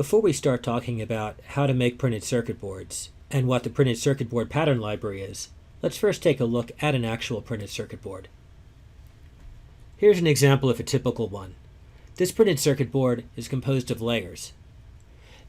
Before we start talking about how to make printed circuit boards and what the printed circuit board pattern library is, let's first take a look at an actual printed circuit board. Here's an example of a typical one. This printed circuit board is composed of layers.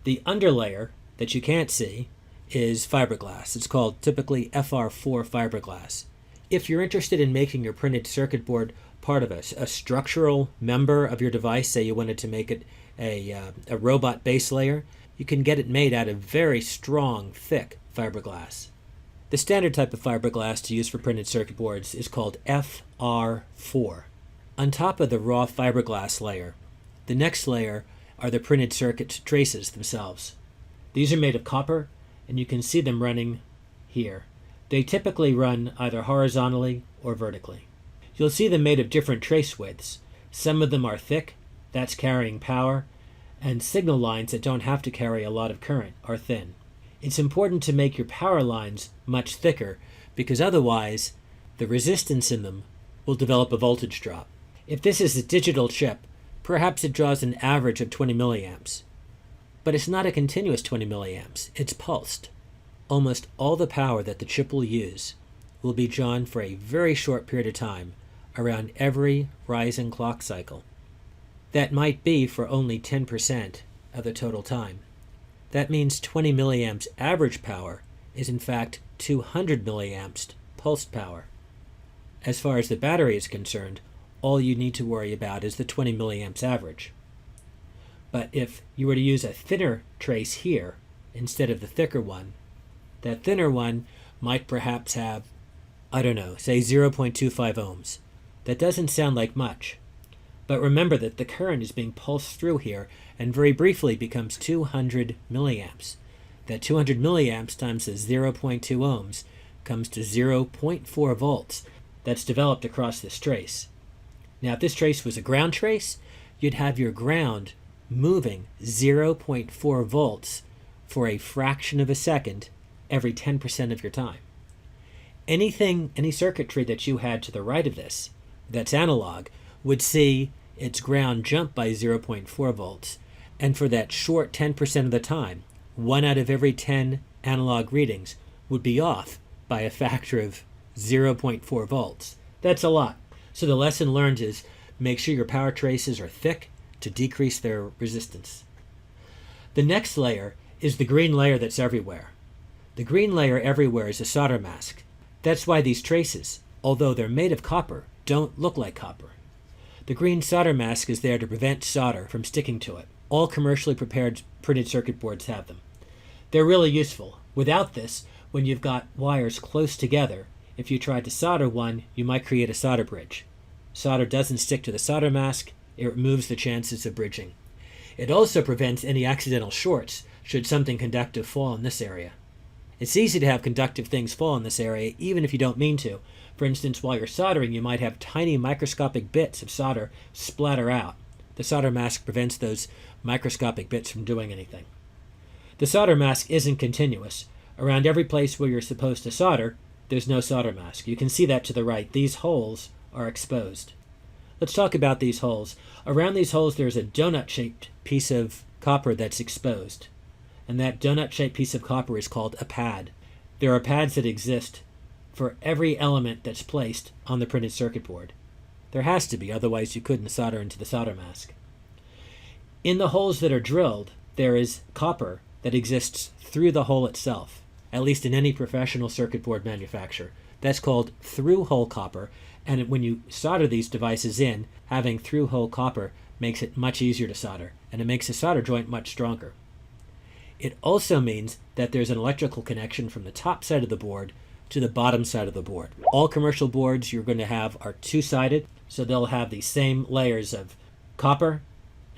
The underlayer that you can't see is fiberglass. It's called typically FR4 fiberglass. If you're interested in making your printed circuit board part of a structural member of your device, say you wanted to make it a robot base layer, you can get it made out of very strong, thick fiberglass. The standard type of fiberglass to use for printed circuit boards is called FR4. On top of the raw fiberglass layer, the next layer are the printed circuit traces themselves. These are made of copper, and you can see them running here. They typically run either horizontally or vertically. You'll see them made of different trace widths. Some of them are thick, that's carrying power, and signal lines that don't have to carry a lot of current are thin. It's important to make your power lines much thicker because otherwise the resistance in them will develop a voltage drop. If this is a digital chip, perhaps it draws an average of 20 milliamps. But it's not a continuous 20 milliamps, it's pulsed. Almost all the power that the chip will use will be drawn for a very short period of time around every rising clock cycle. That might be for only 10% of the total time. That means 20 milliamps average power is in fact 200 milliamps pulsed power. As far as the battery is concerned, all you need to worry about is the 20 milliamps average. But if you were to use a thinner trace here instead of the thicker one, that thinner one might perhaps have, I don't know, say 0.25 ohms. That doesn't sound like much. But remember that the current is being pulsed through here and very briefly becomes 200 milliamps. That 200 milliamps times the 0.2 ohms comes to 0.4 volts that's developed across this trace. Now if this trace was a ground trace, you'd have your ground moving 0.4 volts for a fraction of a second every 10% of your time. Any circuitry that you had to the right of this that's analog would see its ground jump by 0.4 volts, and for that short 10% of the time, 1 out of every 10 analog readings would be off by a factor of 0.4 volts. That's a lot. So the lesson learned is make sure your power traces are thick to decrease their resistance. The next layer is the green layer that's everywhere. The green layer everywhere is a solder mask. That's why these traces, although they're made of copper, don't look like copper. The green solder mask is there to prevent solder from sticking to it. All commercially prepared printed circuit boards have them. They're really useful. Without this, when you've got wires close together, if you tried to solder one, you might create a solder bridge. Solder doesn't stick to the solder mask, it removes the chances of bridging. It also prevents any accidental shorts should something conductive fall in this area. It's easy to have conductive things fall in this area even if you don't mean to. For instance, while you're soldering, you might have tiny microscopic bits of solder splatter out. The solder mask prevents those microscopic bits from doing anything. The solder mask isn't continuous. Around every place where you're supposed to solder, there's no solder mask. You can see that to the right. These holes are exposed. Let's talk about these holes. Around these holes there's a donut-shaped piece of copper that's exposed. And that donut-shaped piece of copper is called a pad. There are pads that exist for every element that's placed on the printed circuit board. There has to be, otherwise you couldn't solder into the solder mask. In the holes that are drilled, there is copper that exists through the hole itself, at least in any professional circuit board manufacturer. That's called through-hole copper, and when you solder these devices in, having through-hole copper makes it much easier to solder, and it makes the solder joint much stronger. It also means that there's an electrical connection from the top side of the board to the bottom side of the board. All commercial boards you're going to have are two-sided, so they'll have the same layers of copper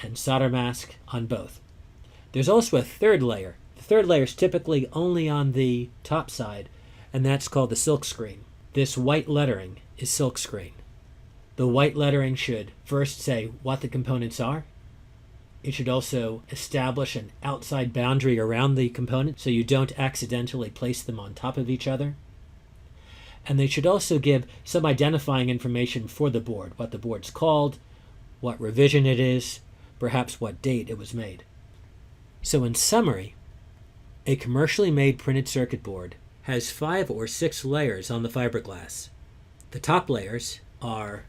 and solder mask on both. There's also a third layer. The third layer is typically only on the top side, and that's called the silk screen. This white lettering is silk screen. The white lettering should first say what the components are. It should also establish an outside boundary around the component so you don't accidentally place them on top of each other. And they should also give some identifying information for the board, what the board's called, what revision it is, perhaps what date it was made. So in summary, a commercially made printed circuit board has 5 or 6 layers on the fiberglass. The top layers are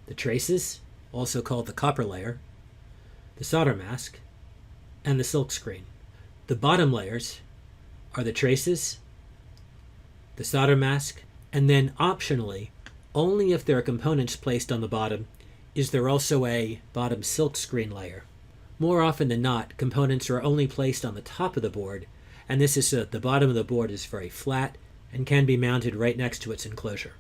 the traces, also called the copper layer, the solder mask, and the silk screen. The bottom layers are the traces, the solder mask, and then optionally, only if there are components placed on the bottom, is there also a bottom silk screen layer. More often than not, components are only placed on the top of the board, and this is so that the bottom of the board is very flat and can be mounted right next to its enclosure.